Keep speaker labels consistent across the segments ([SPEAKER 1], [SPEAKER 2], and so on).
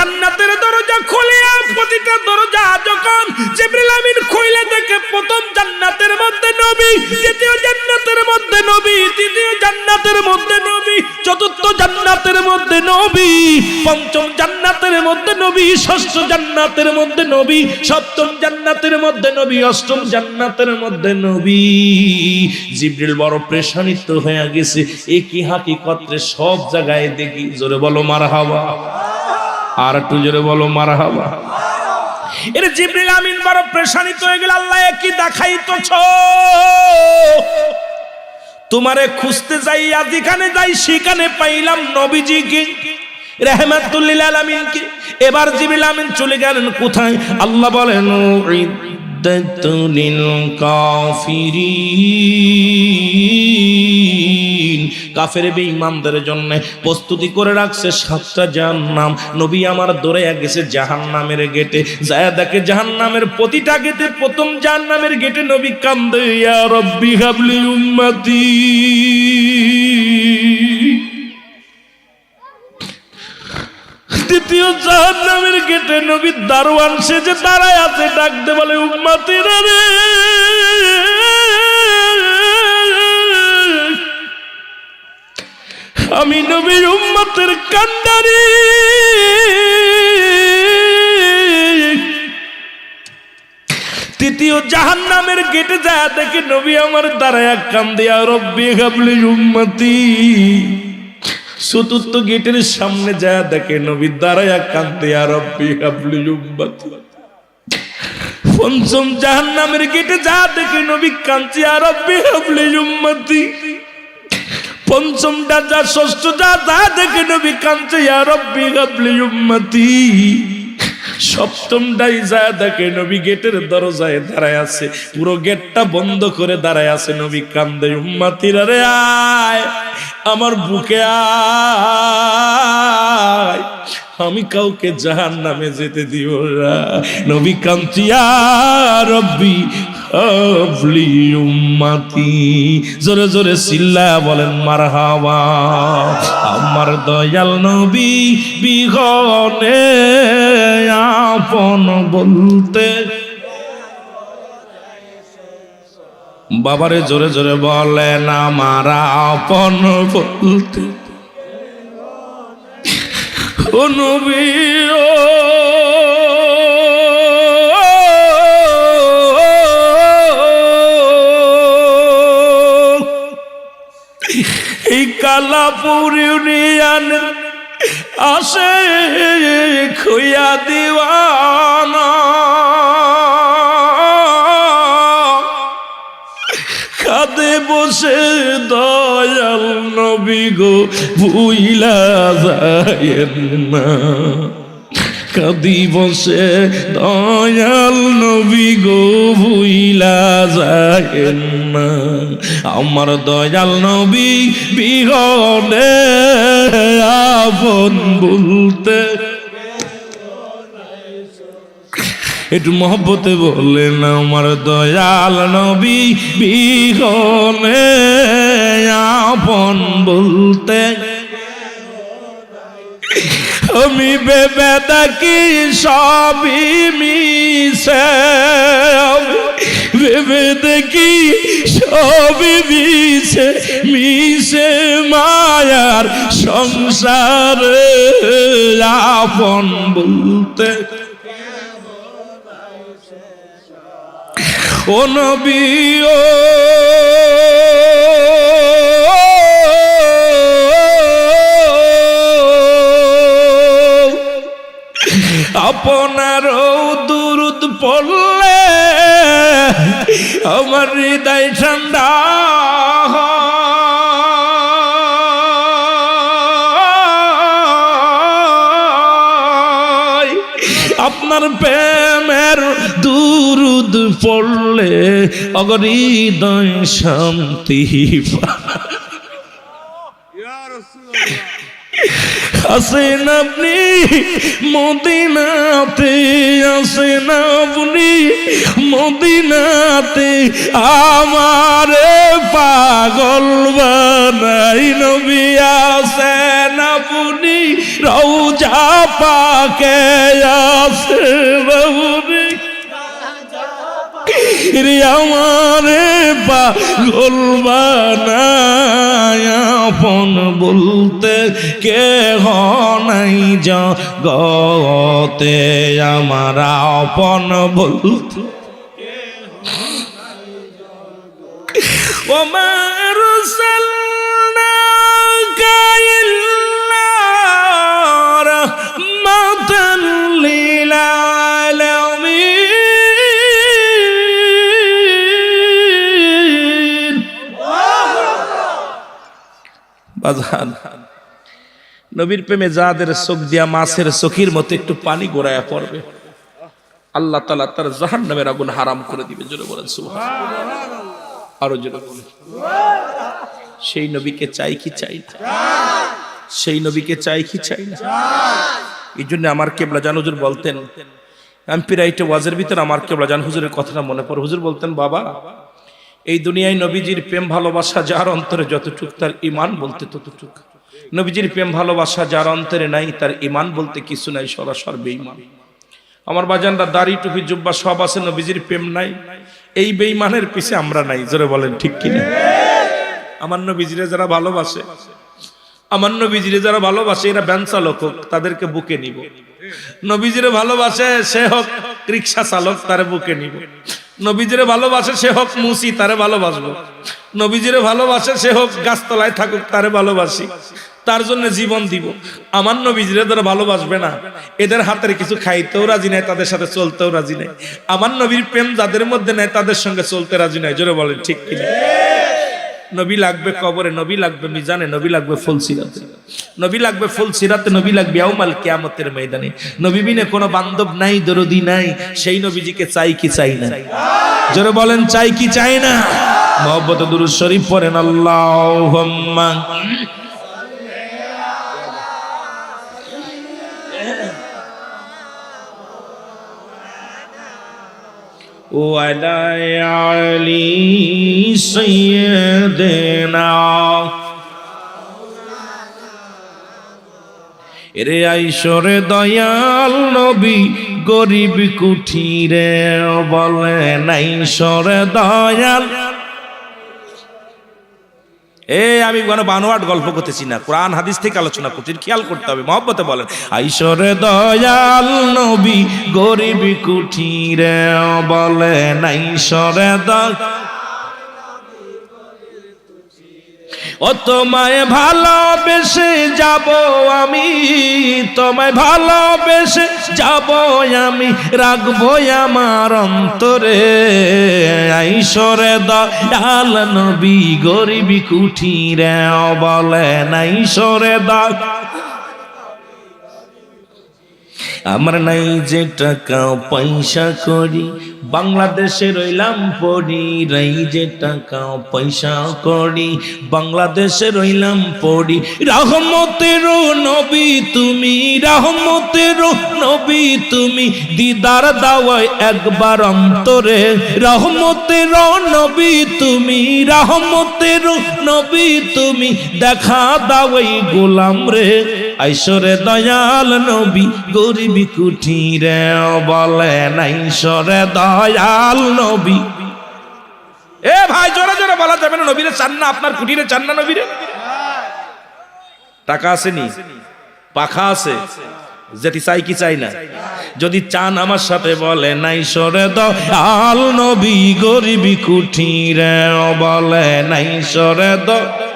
[SPEAKER 1] জান্নাতের দরজা খুলিয়া প্রতিটা দরজা যখন জিবরিল আমিন খুলে দেখে প্রথম জান্নাতের মধ্যে নবী, দ্বিতীয় জান্নাতের মধ্যে নবী, তৃতীয় জান্নাতের মধ্যে নবী, চতুর্থ জান্নাতের মধ্যে নবী, পঞ্চম জান্নাতের মধ্যে নবী, ষষ্ঠ জান্নাতের মধ্যে নবী, সপ্তম জান্নাতের মধ্যে নবী, অষ্টম জান্নাতের মধ্যে নবী। জিবরিল বড় পেরেশানিত হয়ে গেছে, একই হাকিকতে সব জায়গায় দেখি। জোরে বলো মারহাবা, আর একটু জোরে বলো মারহাবা। এর জিবরিল আমিন বড় পেরেশানিত হয়ে গেল, আল্লাহ কি দেখাইতেছ? তোমারে খুঁজতে যাই, যেখানে যাই সেখানে পাইলাম নবীজিকে, রাহমাতুল লিল আলামিনকে। এবার জিবরিল আমিন চলে গেলেন কোথায়? আল্লাহ বলেন উইদ্দাতুল কাফিরিন, কাফের বেঈমানদের জন্য প্রস্তুতি করে রাখছে 7টা জাহান্নাম। নবী আমার দৌড়ে গেছে জাহান্নামের গেটে, যায় দেখে জাহান্নামের প্রতিটা গেটে, প্রথম জাহান্নামের গেটে নবী কান্দে, ইয়া রাব্বি হাবলি উম্মতি। দ্বিতীয় জাহান্নামের গেটে নবী দারোয়ান সেজে দাঁড়ায় আছে, ডাকতে বলে উম্মতিরা রে, আমি নবীর উম্মতের কান্ডারি। তৃতীয় জাহান্নামের গেটে যায় দেখে নবী আমার দাঁড়ায় কান্দে, ইয়া রাব্বি হাবলি উম্মতি। চতুর্থ গেটের সামনে যায় দেখে নবী দাঁড়ায় কান্দে, ইয়া রাব্বি হাবলি উম্মতি। পঞ্চম জাহান্নামের গেটে যায় দেখে নবী কান্দে, ইয়া রাব্বি হাবলি উম্মতি। পঞ্চমটা যা, ষষ্ঠটা যা দেখে নবী কান্দে, ইয়া রাব্বি হাবলি উম্মতি। সপ্তমটাই যা দেখে নবী গেটের দরজায় দাঁড়ায় আছে, পুরো গেটটা বন্ধ করে দাঁড়ায় আছে, নবী কান্দে, উম্মতিরা রে আয় আমার বুকে আয়, আমি কাউকে জাহান্নামে যেতে দিব না। নবী কান্দে, ইয়া রাব্বি হাবলি উম্মতি। জোরে জোরে চিল্লায়া বলেন মারহাবা। আমার দয়াল নবী বিহনে আপন বলতে, বাবারে জোরে জোরে বলেন আমার আপন বলতে, ও নবী ও এই কালাপুর ইউনিয়নের আসে খুইয়া দিওয়ানা, কাঁদে বসে দয়াল নবী গো ভুইলা যায়েন না, কাঁদি বসে দয়াল নবী গো ভুইলা যায়েন না। আমার দয়াল নবী বিহনে আপন বলতে, একটু মহব্বতে বললেন আমার দয়াল নবী বিহনে আপন বলতে। আমি ভেবে দেখি সবই মিছে, ভেবে দেখি সবই মিছে, মিছে মায়ার সংসারে আপন বলতে। ও নবী ও আপনার দুরুদ পড়লে আমার হৃদয় ঠান্ডা, আপনার প্রেমের দুরুদ পড়লে হৃদয় শান্তি। আসেন আপনি মদিনাতে, আসেন আপনি মদিনাতে, আমারে পাগল বানাই নবী। আসেন আপনি রওজা পাকে, আসেন আপনি আমারে পাগল বানায়, আপন বলতে কেহ নাই জগতে, আমার আপন বলতে ওমা আরসালনাকা ইল্লা রাহমাতাল লিল আলামিন। বাজান, নবীর প্রেমে যাদের চোখ দিয়া মাছের চোখের মতো একটু পানি গড়ায়া পড়বে, আল্লাহ তাআলা তার জাহান্নামের আগুন হারাম করে দিবে। জোরে বলেন সুবহানাল্লাহ। আরো জোরে বলেন। সেই নবীকে চাই কি চাই না? সেই নবীকে চাই কি চাই না? এই জন্য আমার কেবলা জান হুজুর বলতেন, আমি প্রায়টা ওয়াজের ভিতর আমার কেবলা জান হুজুরের কথাটা মনে পড়ে। হুজুর বলতেন, বাবা এই দুনিয়ায় নবীজির প্রেম ভালোবাসা যার অন্তরে যতটুক, তার ঈমান বলতে ততটুক। নবীজির প্রেম ভালোবাসা যার অন্তরে নাই, তার ঈমান বলতে কিছু নাই, সরাসর বেঈমান। আমার বাজানরা দাড়ি টুপি জুব্বা সব আছে, নবীজির প্রেম নাই, এই বেঈমানের পিছে আমরা নাই। জোরে বলেন ঠিক কিনা? আমার নবীজিরে যারা ভালোবাসে, আমার নবীজিরে যারা ভালোবাসে, এরা ভ্যান চালক হোক তাদেরকে বুকে নিব। নবীজিরে ভালোবাসে সে হোক রিক্সা চালক, তারে বুকে নিব। নবীজিরে ভালোবাসে সে হোক মুসি, তারে ভালোবাসবো। নবীজিরে ভালোবাসে সে হোক গাছতলায় থাকুক, তারে ভালোবাসি, তার জন্য জীবন দিব। আমার নবীজিরে যারা ভালোবাসবে না, এদের হাতের কিছু খাইতেও রাজি নাই, তাদের সাথে চলতেও রাজি নাই। আমার নবীর প্রেম যাদের মধ্যে নাই, তাদের সঙ্গে চলতে রাজি নাই। জোরে বলেন ঠিক কিনা? নবী লাগবে কবরে, নবী লাগবে মিজানে, নবী লাগবে ফুলসিরাতে, নবী লাগবে ফুলসিরাতে, নবী লাগবে ইয়াউমাল কিয়ামতের ময়দানে। নবী বিনে কোনো বান্ধব নাই, দরদি নাই। সেই নবীজিকে চাই কি চাই না? জোরে বলেন চাই কি চাই না? মুহাব্বত দুরূদ শরীফ পড়েন। আল্লাহুম্মা ওয়ালা আলি সাইয়্যিদিনা। এরে আইসরে দয়াল নবী গরিব কুঠিরে, বলে নাইসরে দয়াল। আমি কোনো বানোয়াট গল্প করতেছি না, কোরআন হাদিস থেকে আলোচনা করছি, খেয়াল করতে হবে। মহব্বতে বলেন আইসরে দয়াল নবী গরিব কুঠিরে, বলে নাইসরে দয়াল। ও তোমায় ভালোবেসে যাব আমি, তোমায় ভালোবেসে যাব আমি, রাখবো আমার অন্তরে। আইসরে দয়াল নবী গরিবি কুঠিরে, বলেন আইসরে দয়াল। আমার নাই যে টাকা পয়সা করি, বাংলাদেশে রইলাম পড়ি। নাই যে টাকা পয়সা করি, বাংলাদেশে রইলাম পড়ি। রহমতের নবী তুমি, রহমতের নবী তুমি, দিদার দাওয়ায় একবার অন্তরে। রহমতের নবী তুমি, রহমতের নবী তুমি, দেখা দাওয়াই গোলাম রে। আইসরে দয়াল নবী গরিবি কুঠিরে, বলেন আইসরে দয়াল নবী। এ ভাই জোরে জোরে বলা যাবে না? নবীরে চান না? আপনার কুঠিরে চান না নবীরে? টাকা আছে নি, পাখা আছে, যেটি চাই কি চাই না? যদি চান আমার সাথে বলেন আইসরে দয়াল নবী গরিবি কুঠিরে, বলেন আইসরে দয়াল।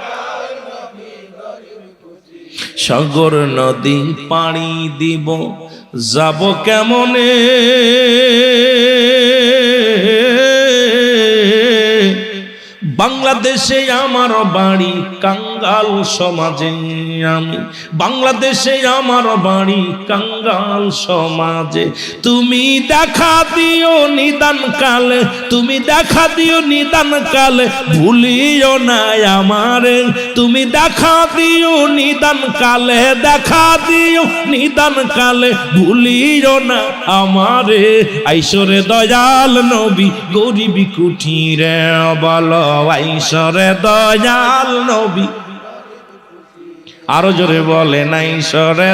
[SPEAKER 1] সাগর নদী পাড়ি দিব, যাব কেমনে, বাংলা বাংলাদেশে আমার বাড়ি কাঙ্গাল সমাজে আমি বাংলাদেশে আমার বাড়ি কাঙ্গাল সমাজে তুমি দেখা দিও নিদান কালে তুমি দেখা দিও নিদান কালে ভুলিও না আমারে তুমি দেখা দিও নিদান কালে দেখা দিও নিদান কালে ভুলিও না আমারে আইসরে দয়াল নবী গরিবি কুঠিরে বলো আইসরে দয়াল নবী আরো জোরে বলেন আইসরে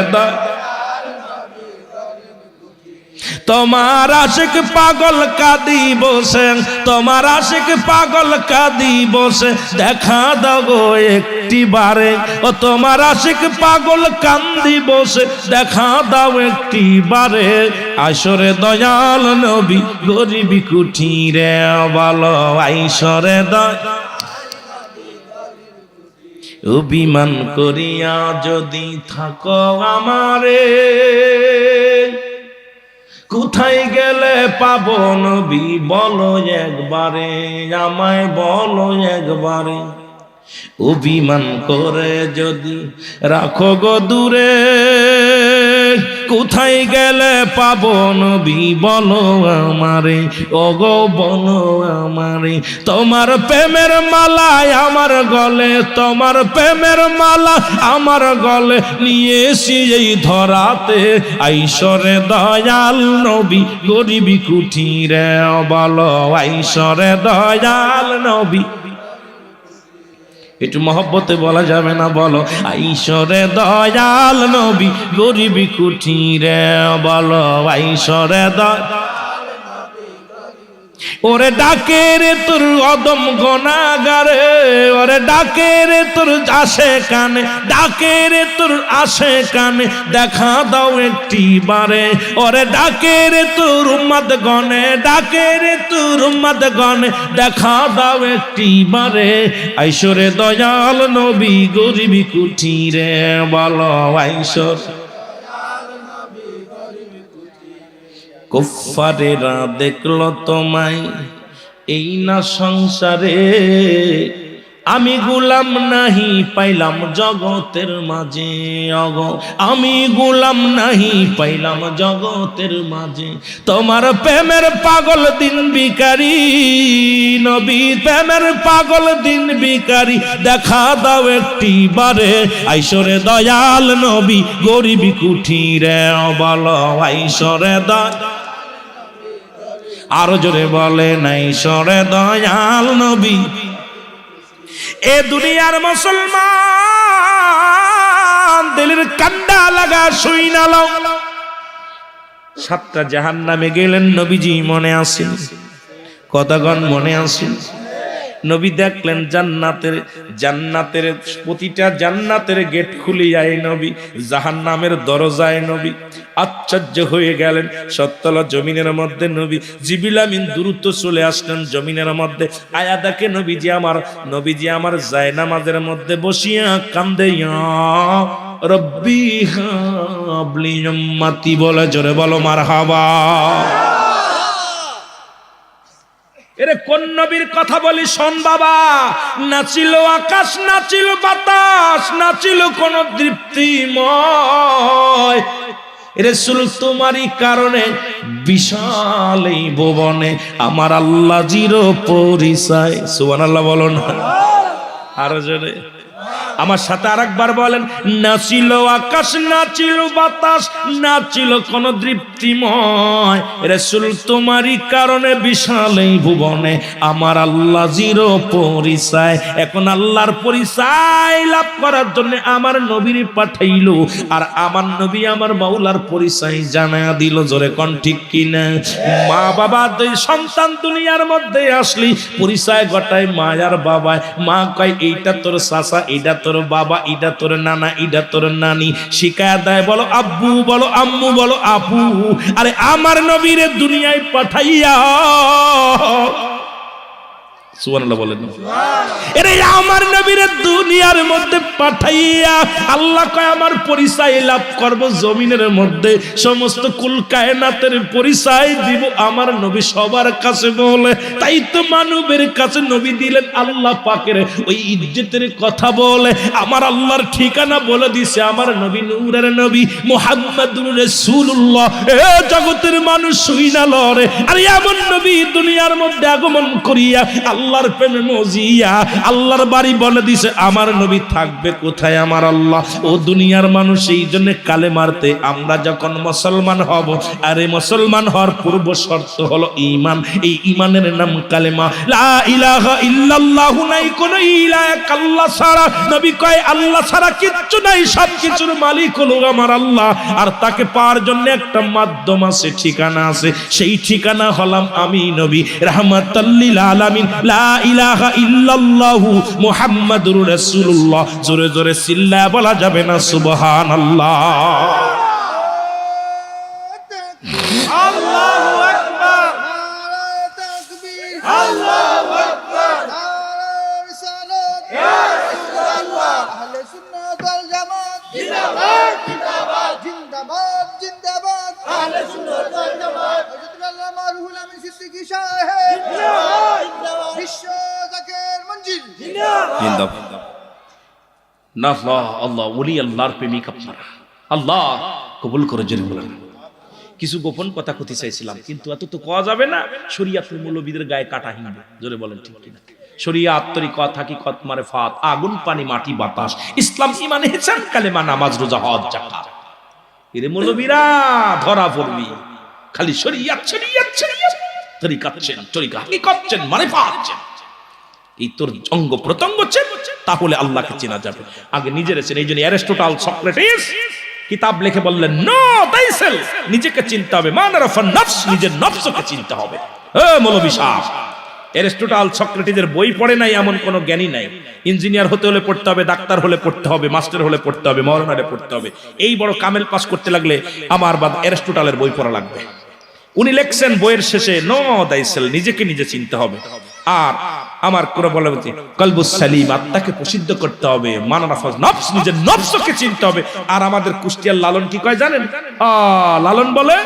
[SPEAKER 1] তোমার আশিক পাগল কাঁদি বসে তোমার আশিক পাগল কাঁদি বসে দেখা দাও গো একটি বারে ও তোমার আশিক পাগল কান্দি বসে দেখা দাও একটি বারে আইসরে দয়াল নবী গরিবি কুঠিরে বলো আইসরে অভিমান করিয়া যদি থাকো আমারে কোথায় গেলে পাবো নবী বলো একবারে আমায় বলো একবারে অভিমান করে যদি রাখো গো দূরে কোথায় গেলে পাবো নবী বলো আমারে ওগো বলো আমারে তোমার প্রেমের মালা আমার গলে তোমার প্রেমের মালা আমার গলে নিয়ে এসি এই ধরাতে আইসরে দয়াল নবী গরিবি কুঠিরে বলো আইসরে দয়াল নবী একটু মহব্বতে বলা যাবে না বলো আইসরে দয়াল নবী গরিবি কুঠিরে বলো আইসরে ওরে ডাকে রে তোর অদম গনাগারে ওরে ডাকে রে তোর আসে কানে ডাকে রে তোর আসে কানে দেখা দাও একটি বারে ওরে ডাকে রে তোর উম্মত গনে ডাকে রে তোর উম্মত গনে দেখা দাও একটি বারে আইসরে দয়াল নবী গরিবি কুঠিরে বলো আইসর কুফারেরা দেখলো তোমায় এই না সংসারে আমি গোলাম নাহি পাইলাম জগতের মাঝে অগ আমি গোলাম নাহি পাইলাম জগতের মাঝে তোমার প্রেমের পাগল দিন ভিখারি নবী প্রেমের পাগল দিন ভিখারি দেখা দাও একটি বারে আইসরে দয়াল নবী গরিবি কুঠিরে বলো আইসরে দয়াল আরো জোরে বলে নাই সরে দয়াল নবী এ দুনিয়ার মুসলমান দিলের কান্ডা লাগা শুই না লও সাতটা জাহান্নামে গেলেন নবীজি মনে আসেন কতক্ষণ মনে আসেন নবী দেখলেন জান্নাতের প্রতিটা জান্নাতের গেট খুলে যায় নবী জাহান্নামের দরজায় নবী আশ্চর্য হয়ে গেলেন সত্তলা জমিনের মধ্যে নবী জিবরিল আমিন দ্রুত চলে আসলেন জমিনের মধ্যে আয়া দেখে নবীজি আমার জায়নামাজের মধ্যে বসিয়া কান্দে রব্বি হাবলি উম্মতি বলে জোরে বলো মারহাবা এরে কোন নবীর কথা বলি শোন বাবা নাচিল আকাশ নাচিল বাতাস নাচিল কোন তৃপ্তিময় রাসূল তোমারই কারণে বিশাল এই ভুবনে আমার আল্লাহ জির পরিচয় সুবহানাল্লাহ বলো না আরো জোরে আমার সাথে আরেকবার বলেন নাচিল আকাশ নাচিল বাতাস নাচিল কোন তৃপ্তিময় রাসূল তোমারই কারণে বিশাল এই ভুবনে আমার আল্লাহ জির পরিচয় এখন আল্লাহর পরিচয় লাভ করার জন্য আমার নবীর পাঠাইলো আর আমার নবী আমার মাওলার পরিচয় জানায়া দিল জোরে কোন ঠিক কিনা মা বাবা দুই সন্তান দুনিয়ার মধ্যে আসলি পরিচয় ঘটায় মা আর বাবা মা কয় এইটা তোর চাচা এইটা তোর বাবা এটা তোর নানা এটা তোর নানি শিখায়া দেয় বলো আব্বু বলো আম্মু বলো আপু আরে আমার নবীরে দুনিয়ায় পাঠাইয়া সুবহানাল্লাহ বলেন। এরে আমার নবীরে দুনিয়ার মধ্যে পাঠাইয়া আল্লাহ কয় আমার পরিচয় লাভ করব জমিনের মধ্যে, সমস্ত কুল কায়নাতের পরিচয় দিব আমার নবী সবার কাছে বলে। তাই তো মানবের কাছে নবী দিলেন আল্লাহ পাকের ওই ইজ্জতের কথা বলে। আমার আল্লাহর ঠিকানা বলে দিছে আমার নবী নূরের নবী মুহাম্মাদুর রাসূলুল্লাহ। এ জগতের মানুষ শুইনা লরে, আর এমন নবী দুনিয়ার মধ্যে আগমন করিয়া আল্লাহর প্রেমে মজিয়া আল্লাহর বাড়ি বলে দিছে আমার নবী থাকবে কোথায় আমার আল্লাহ। ও দুনিয়ার মানুষ এই জন্য কালে মারতে আমরা যখন মুসলমান হব, আরে মুসলমান হওয়ার পূর্ব শর্ত হলো ঈমান। এই ঈমানের নাম কালেমা, লা ইলাহা ইল্লাল্লাহু, নাই কোন ইলাহ আল্লাহ ছাড়া। নবী কয় আল্লাহ ছাড়া কিচ্ছু নাই, সব কিছুর মালিক হলো আমার আল্লাহ। আর তাকে পাওয়ার জন্য একটা মাধ্যম আছে, ঠিকানা আছে, সেই ঠিকানা হলাম আমি নবী রাহমাতাল লিল আলামিন। লা ইলাহা ইল্লাল্লাহু মুহাম্মাদুর রাসূলুল্লাহ। জোরে জোরে চিল্লায়া বলা যাবে না সুবহানাল্লাহ।
[SPEAKER 2] আল্লাহু আকবার, নারে তাকবীর, আল্লাহু আকবার, নারে রিসালাত, ইয়া রাসূলুল্লাহ। আহলে সুন্নাত ওয়াল জামাত জিন্দাবাদ জিন্দাবাদ জিন্দাবাদ জিন্দাবাদ, আহলে সুন্নাত ওয়াল জামাত। হযরত আল্লামা রুহুল আমিন সিদ্দিকী সাহেব জিন্দাবাদ জিন্দাবাদ, বিশ্ব জাকের মঞ্জিল
[SPEAKER 1] জিন্দাবাদ। না আল্লাহ আল্লাহ ওলি আল্লাহর প্রেমিক আপনারা, আল্লাহ কবুল করে জেনে বলেন। কিছু গোপন কথা কইতে চাইছিলাম, কিন্তু এত তো কোয়া যাবে না, শরীয়তের মৌলবীদের গায়ে কাটা হিঁবে। জোরে বলেন ঠিক কিনা? শরীয়ত তরিকত হাকিকত মারিফাত, আগুন পানি মাটি বাতাস, ইসলাম ঈমান ইহসান কালেমা নামাজ রোজা হজ যাকাত। এরে মৌলবীরা ধরা পড়বি, খালি শরীয়ত শরীয়ত শরীয়ত, তরিকত চেন তরিকা হাকিকত চেন মারিফাত চেন। এই তোর অঙ্গ প্রত্যঙ্গ চেন, তাহলে আল্লাহকে চেনা যাবে। আগে নিজের চেন। এই জন্য অ্যারিস্টটল সক্রেটিস কিতাব লিখে বললেন নো তাইসেলফ, নিজেকে চিনতে হবে। মান আরাফান নফস, নিজের নফসকে চিনতে হবে। এ মৌলবী সাহেব, অ্যারিস্টটল সক্রেটিসের বই পড়ে নাই এমন কোন জ্ঞানী নাই। ইঞ্জিনিয়ার হতে হলে পড়তে হবে, ডাক্তার হলে পড়তে হবে, মাস্টার হলে পড়তে হবে, মৌলানারে পড়তে হবে। এই বড় কামেল পাস করতে লাগলে আমার বাদ অ্যারিস্টটলের বই পড়া লাগবে। উনি লেখছেন বইয়ের শেষে নো দাইসেল, নিজেকে নিজে চিনতে হবে। আর আমার কোন বলে কলবুস সালিম, আত্মাকে প্রসিদ্ধ করতে হবে। মানারাফাজ নফস, নিজের নফসকে চিনতে হবে। আর আমাদের কুষ্টিয়ার লালন কি কয় জানেন? লালন বলে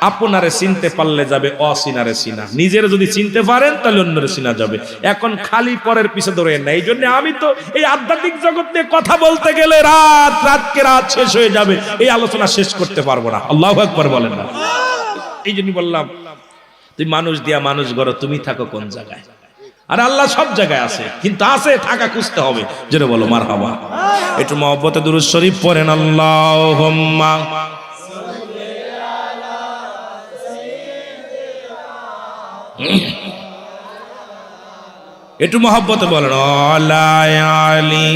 [SPEAKER 1] আপনারে চিনতে পারলে যাবে অচিনারে চিনা, নিজের যদি চিনতে পারেন তাহলে অন্যরে চিনা যাবে। এখন খালি পরের পিছে ধরে না। এই জন্য আমি তো এই আধ্যাত্মিক জগৎ নিয়ে কথা বলতে গেলে রাত শেষ হয়ে যাবে, এই আলোচনা শেষ করতে পারবো না। আল্লাহু আকবার বলেন না? এই জন্য বললাম তুই মানুষ দিয়া মানুষ গড়, তুমি থাকো কোন জায়গায়? আর আল্লাহ সব জায়গায় আছে, কিন্তু আছে থাকা খুঁজতে হবে। যেটা বলো মারহাবা। একটু মহব্বতে দুরূদ শরীফ পড়েন। আল্লাহুম্মা একটু মহব্বতে বলেন আলা আলি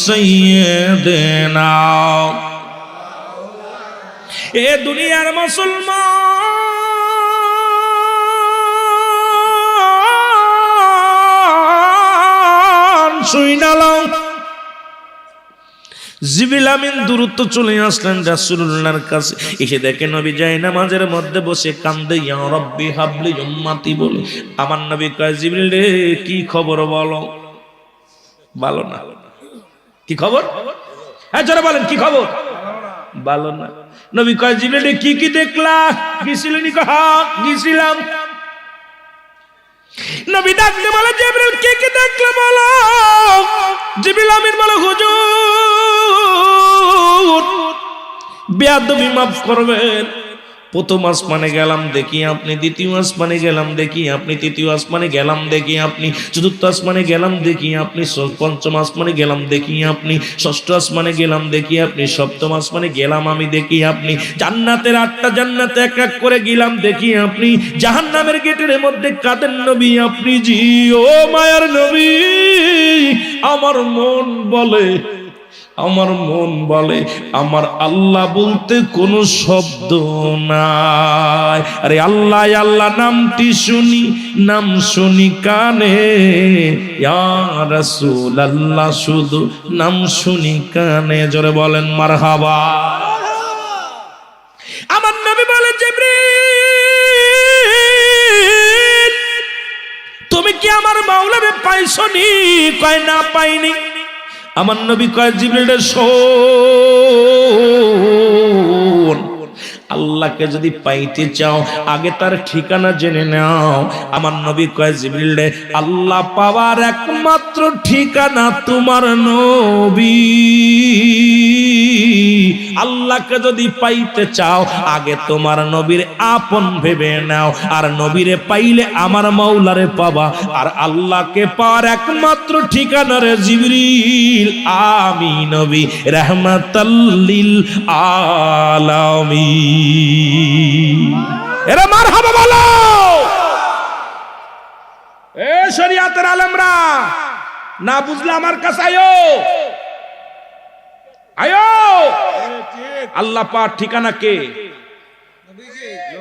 [SPEAKER 1] সাইয়্যিদিনা। এ দুনিয়ার মুসলমান শুইনা লও, জিবরিল আমিন দূরত্ব চলে আসলেন রাসূলুল্লাহর কাছে। এসে দেখে নবী যায় নামাজের মধ্যে বসে কান্দে, ইয়া রাব্বি হাবলি উম্মতি বলে। আমার নবী কয় জিবরিল রে কি খবর বলো? ভালো না। কি খবর? হ্যাঁ জোরে বলেন কি খবর? ভালো না। নবী কয় জিবরিল রে কি কি দেখলা? গিয়েছিলেন? হ্যাঁ গিয়েছিলাম। নবী ডাকতে বলে জিবরিল কি কি দেখলে বলো? জিবরিল আমিন বলে হুজুর বেয়াদবি মাফ করবেন, প্রথম আসমানে গেলাম দেখি আপনি, দ্বিতীয় আসমানে গেলাম দেখি আপনি, তৃতীয় আসমানে গেলাম দেখি আপনি, চতুর্থ আসমানে গেলাম দেখি আপনি, পঞ্চম আসমানে গেলাম দেখি আপনি, ষষ্ঠ আসমানে গেলাম দেখি আপনি, সপ্তম আসমানে গেলাম আমি দেখি আপনি, জান্নাতের 8টা জান্নাতে এক এক করে গেলাম দেখি আপনি, জাহান্নামের গেটের মধ্যে কাঁদেন নবী আপনি জি। ও মায়ার নবী, আমার মন বলে আমার আল্লাহ বলতে কোনো শব্দ নাই। আরে আল্লাহ আল্লাহ নামটি শুনি, নাম শুনি কানে, ইয়া রাসূলুল্লাহ শুধু নাম শুনি কানে। জোরে বলেন মারহাবা। আমার নবী বলে জিবরিল তুমি কি আমার মাওলারে পাইছনি? কয় না পাইনি। আমার নবী কয় জিবরিল শোন, আল্লাহকে যদি পাইতে চাও আগে তার ঠিকানা জেনে নাও। আমার নবী কয় জিবরিল রে, আল্লাহ পাওয়ার একমাত্র ঠিকানা তোমার নবী। আল্লাহকে যদি পাইতে চাও আগে তোমার নবীর আপন ভেবে নাও, আর নবীরে পাইলে আমার মাওলারে পাবা। আর আল্লাহকে পাওয়ার একমাত্র ঠিকানা রে জিবরিল, আমি নবী রাহমাতাল লিল আলামিন। এরা মারহাবা বলো। এ শরিয়াতের আলেমরা, না বুঝলে আমার কাছে আয়ো, আয়ো। আল্লাহ পাক ঠিকানা কে?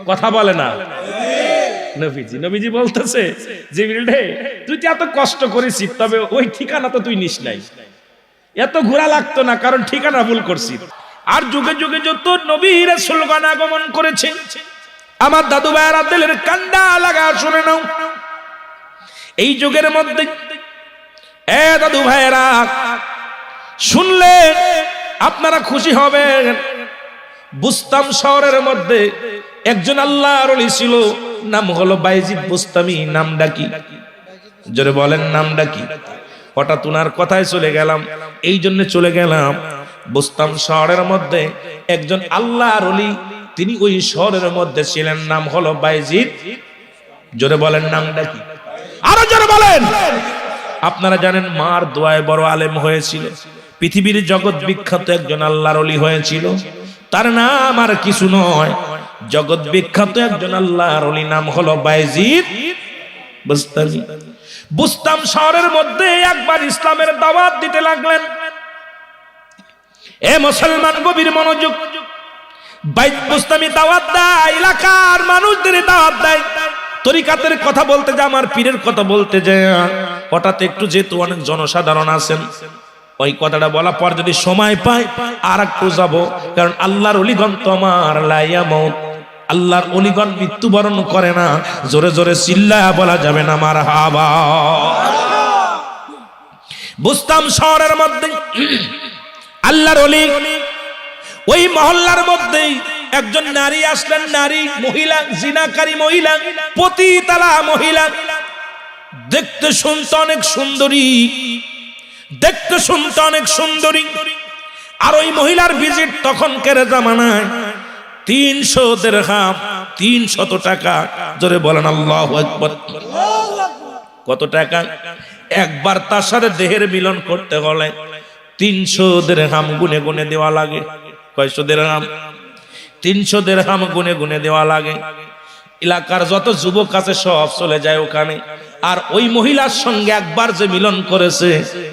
[SPEAKER 1] কথা বলে না নবীজি। নবীজি বলতেছে জিবরিল রে, তুই এত কষ্ট করেছিস, তবে ওই ঠিকানা তো তুই নিস নাই। এত ঘোরা লাগতো না, কারণ ঠিকানা ভুল করছিস। আর যুগে যুগে যত নবী রাসূলগণ আগমন করেছে, আমার দাদু ভাইয়েরা দিলের কান্ডা লাগা শুনে নাও। এই যুগের মধ্যে এ দাদু ভাইয়েরা শুনলে আপনারা খুশি হবেন। বুস্তাম শহরের মধ্যে একজন আল্লাহর ওলি ছিল, নাম হলো বাইজিদ বুস্তামি। নামটা কি? জোরে বলেন, নামটা কি? হঠাৎ উনার কথায় চলে গেলাম, এই জন্য চলে গেলাম। বুস্তাম শহরের মধ্যে একজন আল্লাহর ওলি, তিনি ওই শহরের মধ্যে ছিলেন, নাম হলো বাইজিদ। জোরে বলেন, নামটা কি? আরো জোরে বলেন। আপনারা জানেন মার দোয়ায় বড় আলেম হয়েছিল, পৃথিবীর জগৎ বিখ্যাত একজন আল্লাহর ওলি হয়েছিল। তার নাম আর কিছু নয়, জগৎ বিখ্যাত একজন আল্লাহর ওলি, নাম হলো বাইজিদ বুস্তামি। বুস্তাম শহরের মধ্যে একবার ইসলামের দাওয়াত দিতে লাগলেন। এ মুসলমান গভীর মনোযোগ। বাইজিদ বুস্তামি দাওয়াত দেয়, এলাকার মানুষদের দাওয়াত দেয়। তরিকাতের কথা বলতে যায়, আমার পীরের কথা বলতে যায়। হঠাৎ একটু যেহেতু অনেক জনসাধারণ আছেন, ওই কথাটা বলা পর যদি সময় পাই আর একটু যাব, কারণ আল্লাহর ওলিগণ তো আমার লাইয়া মউত, আল্লাহর ওলিগণ মৃত্যুবরণ করে না। জোরে জোরে চিল্লায়া বলা যাবে না মারহাবা। বুস্তাম শহরের মধ্যে আল্লাহর ওলি, ওই মহল্লার মধ্যেই একজন নারী আসলেন। নারী, মহিলা, জিনাকারী মহিলা, পতিতালা মহিলা, দেখতে শুনতে অনেক সুন্দরী, দেখতে শুনতে অনেক সুন্দরী। আর ওই মহিলার ভিজিট তখনকার জামানায় 300 দিরহাম, 300 টাকা। জোরে বলেন আল্লাহু আকবার। কত টাকা? একবার তার সাথে দেহের মিলন করতে হলে 300 দিরহাম গুনে গুনে দেওয়া লাগে। কয়শো দিরহাম? 300 দিরহাম গুনে গুনে দেওয়া লাগে। এলাকার যত যুবক আছে সব চলে যায় ওখানে। আর ওই মহিলার সঙ্গে একবার যে মিলন করেছে,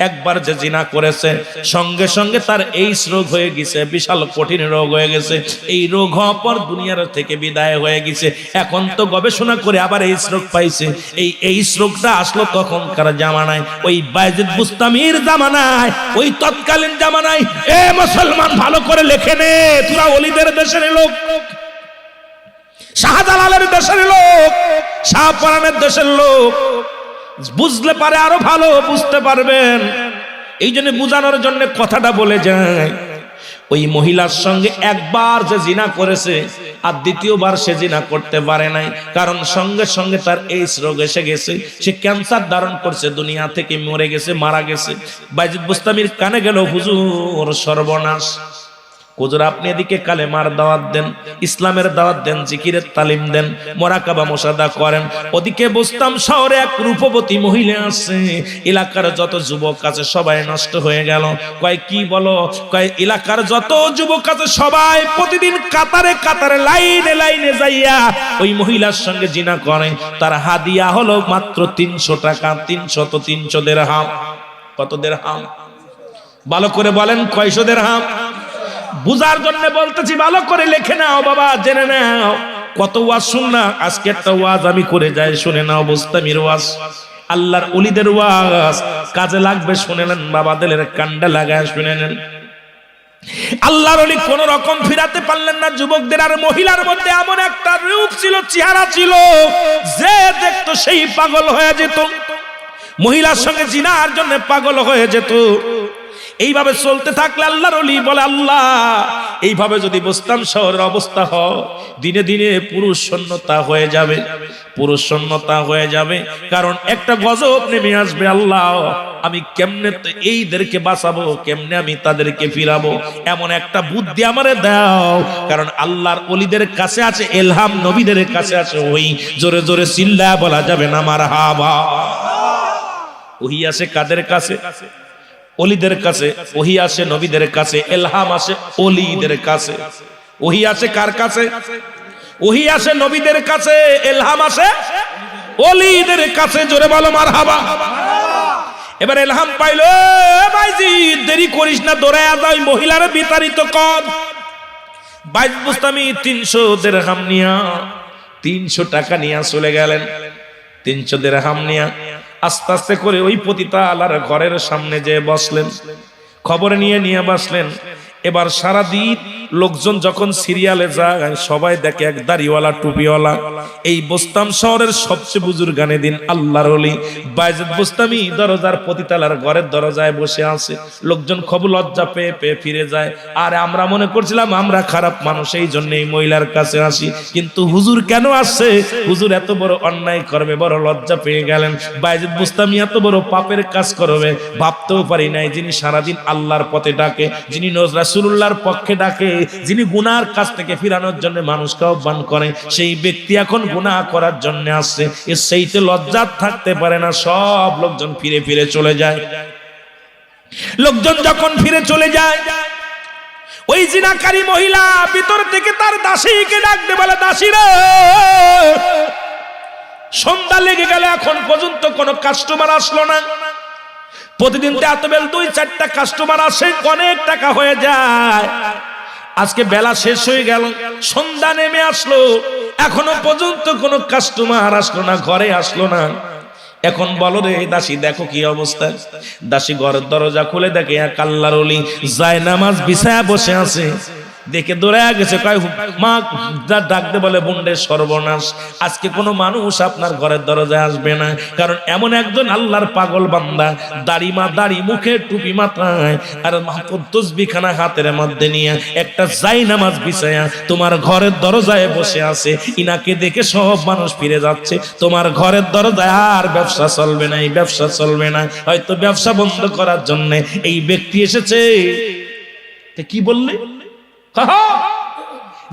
[SPEAKER 1] একবার যে জিনা করেছে, সঙ্গে সঙ্গে তার এইডস রোগ হয়ে গেছে, বিশাল কঠিন রোগ হয়ে গেছে। এই রোগ হওয়ার পর দুনিয়ার থেকে বিদায় হয়ে গেছে। এখন তো গবেষণা করে আবার এইডস রোগ পাইছে। এই এইডস রোগটা আসলো তখনকার জামানায়, ওই বাইজিদ বুস্তামির জামানায়, ওই তৎকালীন জামানায়। এ মুসলমান ভালো করে লেখে নে, তোরা ওলিদের দেশের লোক, শাহজালালের দেশের লোক, শাহপরানের দেশের লোক, বুঝলে পারে আরো ভালো বুঝতে পারবেন। এই জন্য বুঝানোর জন্য কথাটা বলে যায়। ওই মহিলার সঙ্গে একবার যে জিনা করেছে, আর দ্বিতীয়বার সে জিনা করতে পারে নাই, কারণ সঙ্গে সঙ্গে তার এইডস রোগ এসে গেছে। সে ক্যান্সার ধারণ করছে, দুনিয়া থেকে মরে গেছে, মারা গেছে। বাইজিদ বুস্তামির কানে গেল, হুজুর সর্বনাশ। হুজুর আপনি এদিকে কালেমার দাওয়াত দেন, ইসলামের দাওয়াত দেন, জিকিরের তালিম দেন, মুরাকাবা মুশাহাদা করেন। ওদিকে বুস্তাম শহরে এক রূপবতী মহিলা আছে, এলাকার যত যুবক আছে সবাই নষ্ট হয়ে গেল। কয় কি বলো? কয় এলাকার যত যুবক আছে সবাই প্রতিদিন কাতারে কাতারে লাইনে লাইনে যাইয়া ওই মহিলার সঙ্গে জিনা করে। তার হাদিয়া হলো মাত্র 300 টাকা। 300 দিরহাম। কত দিরহাম? ভালো করে বলেন, কয়শো দিরহাম? বুঝার জন্য বলতেছি, ভালো করে লিখে নাও বাবা, জেনে নাও। কত ওয়াজ শুননা, আজকে একটা ওয়াজ আমি করে যাই, শুনে নাও। বুস্তামির ওয়াজ, আল্লাহর ওলিদের ওয়াজ, কাজে লাগবে। শুনে নেন বাবা, দিলের কান্ডা লাগায় শুনে নেন। আল্লাহর ওলি কোন রকম ফিরাতে পারলেন না যুবকদের। আর মহিলার মধ্যে এমন একটা রূপ ছিল, চেহারা ছিল, যে দেখতো সেই পাগল হয়ে যেত। মহিলার সঙ্গে জিনার জন্য পাগল হয়ে যেত। এইভাবে চলতে থাকলে আল্লাহর ওলি বলে, আল্লাহ এইভাবে যদি বুস্তাম শহরের অবস্থা হয়, দিনে দিনে পুরুষ শূন্যতা হয়ে যাবে, পুরুষ শূন্যতা হয়ে যাবে। কারণ একটা গজব নেমে আসবে। আল্লাহ আমি কেমনে এইদেরকে বাঁচাবো, কেমনে আমি তাদেরকে ফিরাবো, এমন একটা বুদ্ধি আমারে দাও। কারণ আল্লাহর ওলিদের কাছে আছে ইলহাম, নবীদের কাছে আছে ওই। জোরে জোরে চিল্লায়া বলা যাবে না মারহাবা। ওহি আছে কাদের কাছে? ওলিদের কাছে। ওহি আসে নবীদের কাছে, ইলহাম আসে ওলিদের কাছে। ওহি আসে কার কাছে? ওহি আসে নবীদের কাছে, ইলহাম আসে ওলিদের কাছে। জোরে বলো মারহাবা। এবার ইলহাম পাইলো, ভাইজি দেরি করিস না, দৌড়ায়া যাই, মহিলারে বিতাড়িত কর। বাইজ বুস্তামি 300 দিরহাম নিয়া, 300 টাকা নিয়া চলে গেলেন। 300 দিরহাম নিয়া আস্তে আস্তে করে ওই পতিতা আলার ঘরের সামনে যে বসলেন, খবর নিয়ে বসলেন। এবার সারা দিন লোকজন যখন সিরিয়ালে যায়, সবাই দেখে এক দাড়িওয়ালা টুপিওয়ালা, এই বোস্তাম শহরের সবচেয়ে বুজুর্গানে দিন আল্লাহর ওলি বাইজিদ বোস্তামি দরজার পতিতালার ঘরের দরজায় বসে আছে। লোকজন খবর লজ্জা পেয়ে পেয়ে ফিরে যায়। আর আমরা মনে করছিলাম আমরা খারাপ মানুষ, এই জন্য এই মহিলার কাছে আসি। কিন্তু হুজুর কেন আসছে? হুজুর এত বড় অন্যায় করবে, বড় লজ্জা পেয়ে গেলেন। বাইজিদ বোস্তামি এত বড় পাপের কাজ করবে ভাবতেও পারি নাই। যিনি সারাদিন আল্লাহর পথে ডাকে, যিনি রাসূলুল্লাহর পক্ষে ডাকে, যিনি গুনার কাছ থেকে ফিরানোর জন্য মানুষকে আহ্বান করে, সেই ব্যক্তি এখন গুনাহ করার জন্য আসছে। এর সেইতে লজ্জা থাকতে পারে না। সব লোকজন ফিরে ফিরে চলে যায়। লোকজন যখন ফিরে চলে যায়, ওই জিনাকারী মহিলা ভিতর থেকে তার দাসীকে ডাকতে বলে, দাসী রে, সন্ধ্যা লেগে গেল, এখন পর্যন্ত কোনো কাস্টমার আসলো না। প্রতিদিন তো এত বেল 2-4টা কাস্টমার আসে, অনেক টাকা হয়ে যায়। আজকে বেলা শেষ হয়ে গেল, সন্ধ্যা নেমে আসলো, এখনো পর্যন্ত কোনো কাস্টমার আসলো না, ঘরে আসলো না। এখন বলো রে দাসী, দেখো কি অবস্থা। দাসী ঘরের দরজা খুলে দেখে এক আল্লাহর ওলি জায়নামাজ বিছায়া বসে আছে। দেখে দৌড়ায়া গেছে, কয় মা ডাকতে বলে, বুন্ডের সর্বনাশ, আজকে কোনো মানুষ আপনার ঘরের দরজায় আসবে না। কারণ এমন একজন আল্লাহর পাগল বান্দা, দাড়ি মুখে টুপি মাথায়, আর তসবিখানা হাতের মধ্যে নিয়ে একটা জায়নামাজ বিছায়া তোমার ঘরের দরজায় বসে আছে। ইনাকে দেখে সব মানুষ ফিরে যাচ্ছে। তোমার ঘরের দরজায় আর ব্যবসা চলবে না, এই ব্যবসা চলবে না। হয়তো ব্যবসা বন্ধ করার জন্য এই ব্যক্তি এসেছে। কি বললে?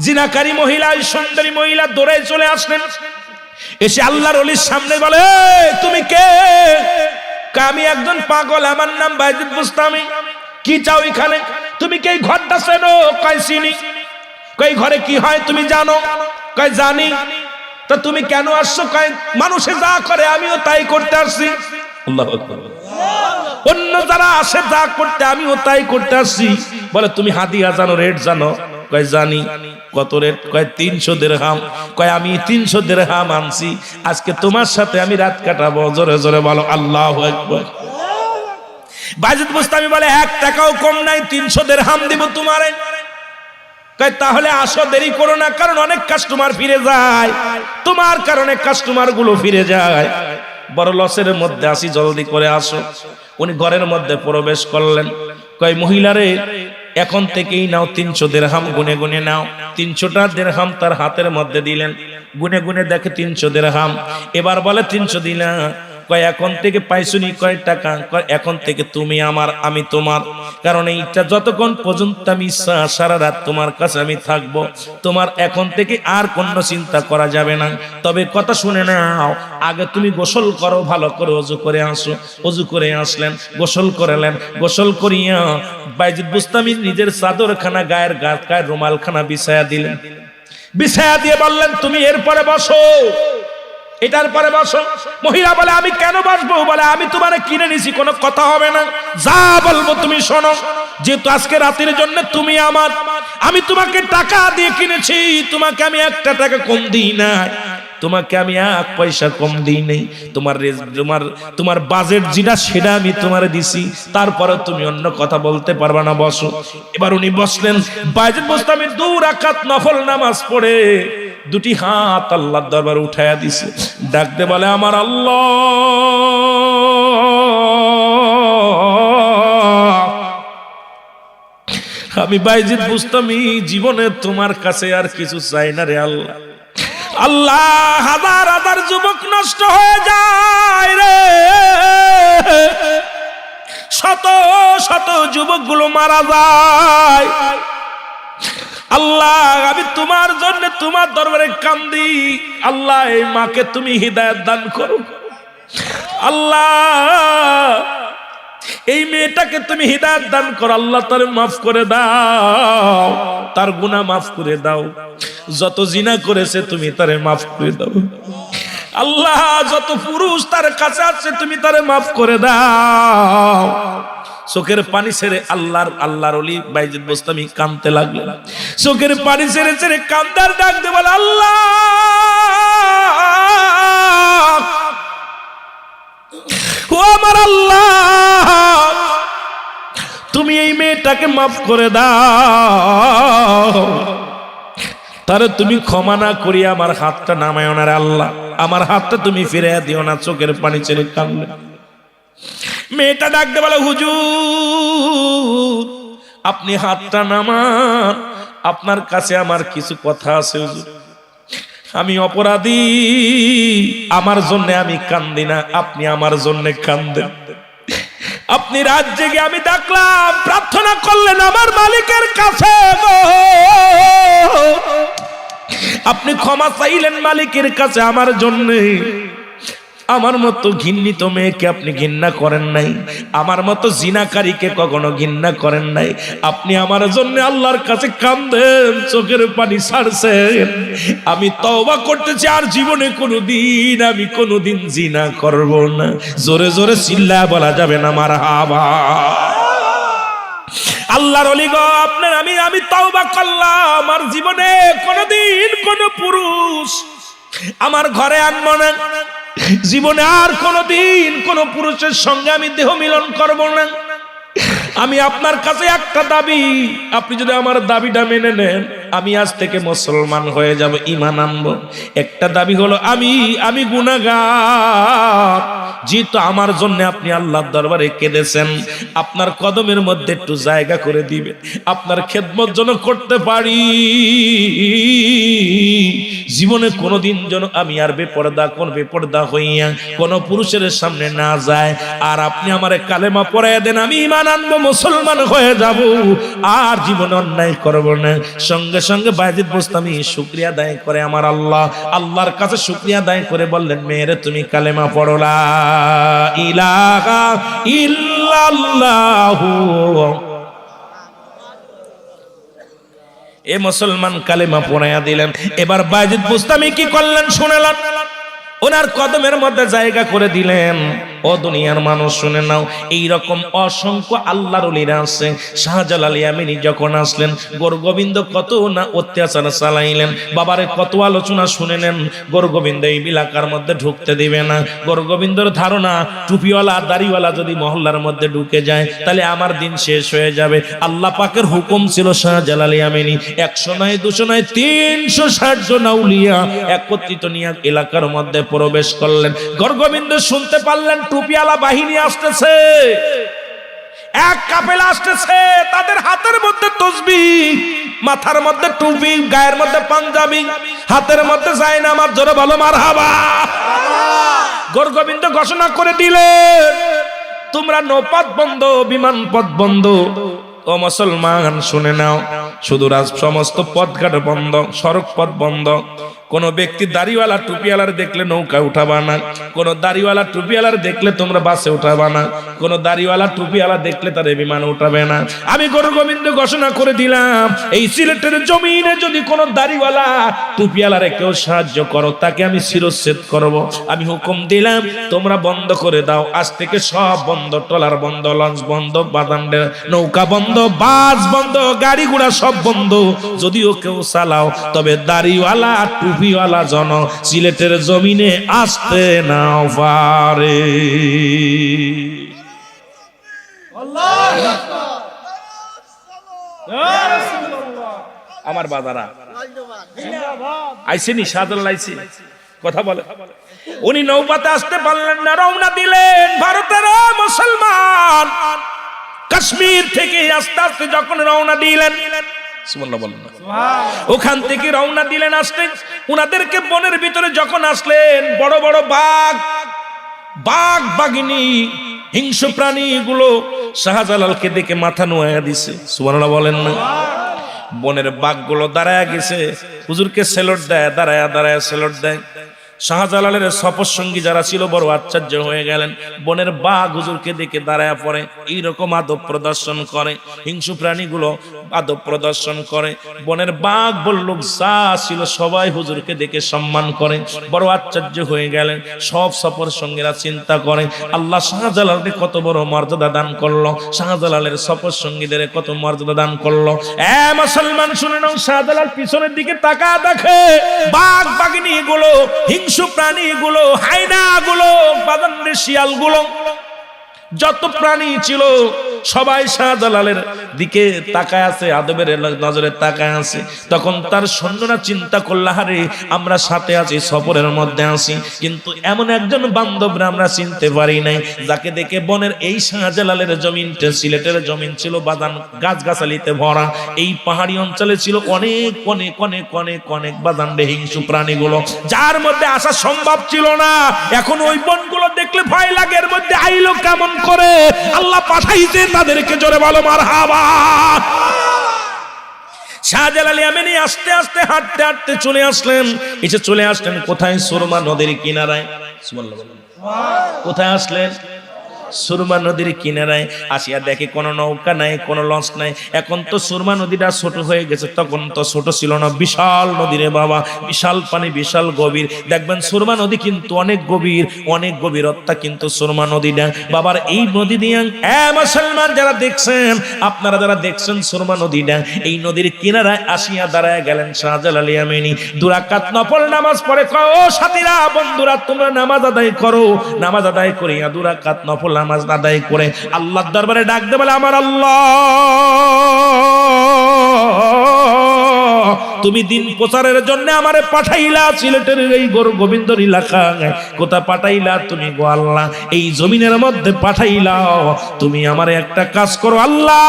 [SPEAKER 1] জিনাকারী মহিলা, সুন্দরী মহিলা দৌড়ে চলে আসলেন। এসে আল্লাহর ওলির সামনে বলে, তুমি কে? আমি একজন পাগল, আমার নাম বাইজিদ বুস্তামি। কি চাও এখানে? তুমি কে? ঘরটা চেনো? কয় চিনি। কই ঘরে কি হয় তুমি জানো? কয় জানি। তো তুমি কেন আসছো? কয় মানুষে যা করে আমিও তাই করতে আসছি। আল্লাহু আকবার। অন্য যারা আসে যা করতে আমিও তাই করতে আসছি। বলে তুমি হাদিয়া জানো, রেট জানো? কয় জানি। কত রেট? কয় 300 দিরহাম। কয় আমি 300 দিরহাম আনছি, আজকে তোমার সাথে আমি রাত কাটাবো। জোরে জোরে বলো আল্লাহু আকবার। বাইজিদ বুস্তামি বলে 1 টাকাও কম নাই, 300 দিরহাম দিব তোমারে। কয় তাহলে আসো, দেরি করো না, কারণ অনেক কাস্টমার ফিরে যায়, তোমার কারণে কাস্টমার গুলো ফিরে যায়। বড় লসের মধ্যে আসি, জলদি করে আসো। উনি ঘরের মধ্যে প্রবেশ করলেন। কয় মহিলারে, এখন থেকেই নাও 300 দিরহাম, গুনে গুনে নাও। 300টা দিরহাম তার হাতের মধ্যে দিলেন। গুনে গুনে দেখে 300 দিরহাম। এবার বলে 300 দিলা। কয় এখন থেকে পাইছুনি কয় টাকা? কয় এখন থেকে তুমি আমার, আমি তোমার। কারণ এইটা যতক্ষণ পর্যন্ত আমি সারা রাত তোমার কাছে আমি থাকবো, তোমার এখন থেকে আর কোনো চিন্তা করা যাবে না। তবে কথা শুনে নাও, আগে তুমি গোসল করো, ভালো করে অজু করে আসো। অজু করে আসলেন, গোসল করলেন। গোসল করিয়া বাইজিদ বুস্তামি নিজের চাদরখানা, গায়ের রুমালখানা বিছায়া দিলেন। বিছায়া দিয়ে বললেন, তুমি এরপরে বসো, এটার পরে বসো। মহিলা বলে, আমি কেন বসবো? বলে, আমি তোমারে কিনে নিছি, কোনো কথা হবে না, যা বলবো তুমি শোনো। যেহেতু আজকে রাতের জন্য তুমি আমার, আমি তোমাকে টাকা দিয়ে কিনেছি, তোমাকে আমি 1টা টাকা কম দিই না, তোমাকে আমি 1 পয়সা কম দিই নেই। তোমার বাজেট যেটা সেটা আমি তোমারে দিছি, তারপরে তুমি অন্য কথা বলতে পারবা না, বসো। এবার উনি বসলেন। বাইজিদ বুস্তামি 2 রাকাত নফল নামাজ পড়ে 2টি হাত আল্লাহর দরবারে উঠায়া দিছে। ডাকতে বলে, আমার আল্লাহ, আমি বাইজিদ বুস্তামি জীবনে তোমার কাছে আর কিছু চাই না রে আল্লাহ। আল্লাহ, হাজার হাজার যুবক নষ্ট হয়ে যায় রে, শত শত যুবক গুলো মারা যায়। আল্লাহ, আমি তোমার জন্য তোমার দরবারে কান্দি। আল্লাহ, এই মাকে তুমি হিদায়াত দান করো। আল্লাহ, এই মেয়েটাকে তুমি হিদায়াত দান করো। আল্লাহ, তার মাফ করে দাও, তার গুনাহ মাফ করে দাও। যত জিনা করেছে তুমি তারে মাফ করে দাও। আল্লাহ, যত পুরুষ তার কাছে আছে তুমি তারে মাফ করে দাও। চোখের পানি ছেড়ে আল্লাহর ওলি বাইজিদ বুস্তামি কাঁদতে লাগলেন। চোখের পানি ছেড়ে ছেড়ে কান্দার ডাক দিয়ে বলে, আল্লাহ, ও আমার আল্লাহ, তুমি এই মেয়েটাকে মাফ করে দাও, তারে তুমি ক্ষমা না করিয়া আমার হাতটা নামায়ো না রে আল্লাহ, আমার হাতটা তুমি ফিরিয়ে দিও না। চোখের পানি ছেড়ে কাঁদলেন। মেয়েটা ডাকতে বলে, হুজুর আপনি হাতটা নামান, আপনার কাছে আমার কিছু কথা আছে হুজুর। আমি অপরাধী, আমার জন্য আমি কান্দি না, আপনি আমার জন্য কান্দেন। আপনি রাত জেগে আমি ডাকলাম, প্রার্থনা করলেন আমার মালিকের কাছে, আপনি ক্ষমা চাইলেন মালিকের কাছে আমার জন্য। আমার মতো ঘৃণিত মেয়েকে আপনি ঘৃণা করেন নাই, আমার মতো জিনাকারীকে কখনো ঘৃণা করেন নাই। আপনি আমার জন্য আল্লাহর কাছে কাঁদেন, চোখের পানি ছাড়ছেন। আমি তওবা করতেছি, আর জীবনে কোনোদিন জিনা করব না। জোরে জোরে চিল্লায় বলা যাবে না মারহাবা। আল্লাহর ওলি গো, আপনার আমি তওবা করলাম, আর জীবনে কোনোদিন কোন পুরুষ আমার ঘরে আনবো না। জীবনে আর কোনোদিন কোন পুরুষের সঙ্গে আমি দেহ মিলন করব না। আমি আপনার কাছে একটা দাবি, আপনি যদি আমার দাবিটা মেনে নেন, আমি আজ থেকে মুসলমান হয়ে যাব, ঈমান আনবো। একটা দাবি হলো, আমি গুনাহগার, যেহেতু আমার জন্য আপনি আল্লাহর দরবারে কেঁদেছেন, আপনার কদমের মধ্যে একটু জায়গা করে দিবেন, আপনার খেদমত যেন করতে পারি। জীবনে কোনোদিন যেন আমি আর বেপরদা হইয়া কোন পুরুষের সামনে না যায়। আর আপনি আমারে কালেমা পড়াইয়া দেন, আমি ঈমান আনবো, মুসলমান হয়ে যাব, আর জীবনে অন্যায় করব না। সঙ্গে সঙ্গে বাইজিদ বুস্তামি শুকরিয়া আদায় করে আমার আল্লাহর কাছে শুকরিয়া আদায় করে বললেন, মেয়েরে তুমি কালেমা পড়ো, লা ইলাহা ইল্লাল্লাহু। এ মুসলমান কালেমা পড়াইয়া দিলেন। এবার বাইজিদ বুস্তামি কি করলেন শুনেলেন, ওনার কদমের মধ্যে জায়গা করে দিলেন। ও দুনিয়ার মানুষ শুনে নাও, এইরকম অসংখ্য আল্লাহর ওলিরা আছে। শাহজালাল ইয়ামানি যখন আসলেন, গোরগোবিন্দ কত না অত্যাচার চালাইলেন, বাবারে কত আলোচনা শুনে নেন। গোরগোবিন্দ এই এলাকার মধ্যে ঢুকতে দিবে না। গোরগোবিন্দর ধারণা, টুপিওয়ালা দাড়িওয়ালা যদি মহল্লার মধ্যে ঢুকে যায় তাহলে আমার দিন শেষ হয়ে যাবে। আল্লাহ পাকের হুকুম ছিল, শাহজালাল ইয়ামানি 100 নয় 200 নয় 360 জন আউলিয়া একত্রিত নিয়ে এলাকার মধ্যে প্রবেশ করলেন। গোরগোবিন্দ শুনতে পারলেন টুপিওয়ালা বাহিনী আসতেছে, এক কাফেলা আসতেছে, তাদের হাতের মধ্যে তসবিহ, মাথার মধ্যে টুপি, গায়ের মধ্যে পাঞ্জাবি, হাতের মধ্যে জায়নামাজ। জোরে বলো মারহাবা। গোরগোবিন্দ ঘোষণা করে দিলেন, তোমরা নৌপথ বন্ধ, বিমান পথ বন্ধ। ও মুসলমান শুনে নাও, শুধু সমস্ত পথঘাট বন্ধ, সড়ক পথ বন্ধ। কোন ব্যক্তি দাড়িওয়ালা টুপিওয়ালার দেখলে নৌকা উঠাবা না, কোন দাড়িওয়ালা টুপিওয়ালার দেখলে তোমরা বাসে উঠাবা না, কোন দাড়িওয়ালা টুপিওয়ালা দেখলে তার বিমানে উঠাবে না। আমি গোরগোবিন্দ ঘোষণা করে দিলাম, এই সিলেটের জমিনে যদি কোন দাড়িওয়ালা টুপিওয়ালারে কেউ সাহায্য করো, তাকে আমি শিরচ্ছেদ করব। আমি হুকুম দিলাম, তোমরা বন্ধ করে দাও। আজ থেকে সব বন্ধ, ট্রলার বন্ধ, লঞ্চ বন্ধ, বাদান্ডের নৌকা বন্ধ, বাস বন্ধ, গাড়ি ঘোড়া সব বন্ধ। যদিও কেউ চালাও, তবে দাড়িওয়ালা টুপিওয়ালা জন সিলেটের জমিনে আসতে না পারে। আমার বাজারা আইসেনি, শাহজালাল আইসি, কথা বলে। উনি নৌপাতে আসতে পারলেন না, রওনা দিলেন। ভারতের মুসলমান, কাশ্মীর থেকে আস্তে আস্তে যখন রওনা দিলেন, সুবহানাল্লাহ বলেন না, ওখান থেকে রওনা দিলেন আসতে, উনাদেরকে বনের ভিতরে যখন আসলেন, বড় বড় বাঘ বাঘিনী হিংস্র প্রাণীগুলো শাহজালালকে দেখে মাথা নোয়া দিছে। সুবহানাল্লাহ বলেন না। বনের বাঘগুলো দাঁড়ায় গেছে, হুজুরকে সেলট দেয়, দাঁড়ায় সেলট দেয়। শাহজালালের সফর সঙ্গী যারা ছিল বড় আশ্চর্য হয়ে গেলেন। বনের বাঘ হুজুরকে দেখে দাঁড়ায় পড়ে, এইরকম আদব প্রদর্শন করে, হিংস্র প্রাণীগুলো আদব প্রদর্শন করে। বনের বাঘ বল্লুক যা ছিল সবাই হুজুরকে দেখে সম্মান করে, বড় আশ্চর্য হয়ে গেলেন। সব সফর সঙ্গীরা চিন্তা করে, আল্লাহ শাহজালালকে কত বড় মর্যাদা দান করলো, শাহজালালের সফর সঙ্গীদের কত মর্যাদা দান করলো। মুসলমান শুনে নাও, শাহজালাল পিছনের দিকে তাকায় দেখে বাঘ বাঘিনী গুলো, হিংস্র প্রাণীগুলো, হায়নাগুলো, বাদান্ডে শিয়ালগুলো, যত প্রাণী ছিল সবাই শাহজালালের দিকে তাকায় আছে, আদবের নজরে তাকায় আছে। তখন তার সৈন্যরা চিন্তা করল, আরে আমরা সাথে আছি, সফরের মধ্যে আছি, কিন্তু এমন একজন বান্ধবরা আমরা চিনতে পারি নাই, যাকে দেখে বনের এই শাহজালালের জমিনটা, সিলেটের জমিন ছিল বাদান গাছগাছালিতে ভরা, এই পাহাড়ি অঞ্চলে ছিল অনেক অনেক অনেক অনেক অনেক বাদান্ডে হিংস্র প্রাণীগুলো, যার মধ্যে আসা সম্ভব ছিল না। এখন ওই বনগুলো দেখলে ভয় লাগে, এর মধ্যে আইলো কেমন করে, আল্লাহ পাঠাইছে তাদেরকে, জোরে বলো মারহাবা। শাহজালাল ইয়ামানি আস্তে আস্তে হাঁটতে হাঁটতে চলে আসলেন, এসে চলে আসলেন কোথায়? সুরমা নদীর কিনারায়। সুবহানাল্লাহ, কোথায় আসলেন? সুরমা নদীর কিনারায়। আসিয়া দেখে কোনো নৌকা নাই, কোনো লঞ্চ নাই। এখন তো সুরমা নদীটা ছোট হয়ে গেছে, তখন তো ছোট ছিল না, বিশাল নদী রে বাবা, বিশাল পানি, বিশাল গভীর। দেখবেন সুরমা নদী কিন্তু অনেক গভীর, অনেক গভীরতা কিন্তু সুরমা নদীটা বাবার। এই নদী দিয়ে মুসলমান যারা দেখছেন, আপনারা যারা দেখছেন সুরমা নদীটা, এই নদীর কিনারায় আসিয়া দাঁড়ায় গেলেন শাহজালাল ইয়ামানি। 2 রাকাত নফল নামাজ পড়ে, ও সাথীরা, বন্ধুরা, তোমরা নামাজ আদায় করো। নামাজ আদায় করিয়া 2 রাকাত নফল নামাজ আদায় করে আল্লাহর দরবারে ডাক দে, বলে আমার আল্লাহ, তুমি দিন প্রচারের জন্য আমারে পাঠাইলা সিলেটের এই গোবিন্দর এলাকায়, কোথা পাঠাইলা তুমি গো আল্লাহ? এই জমিনের মধ্যে পাঠাইলা। তুমি আমারে একটা কাজ করো আল্লাহ,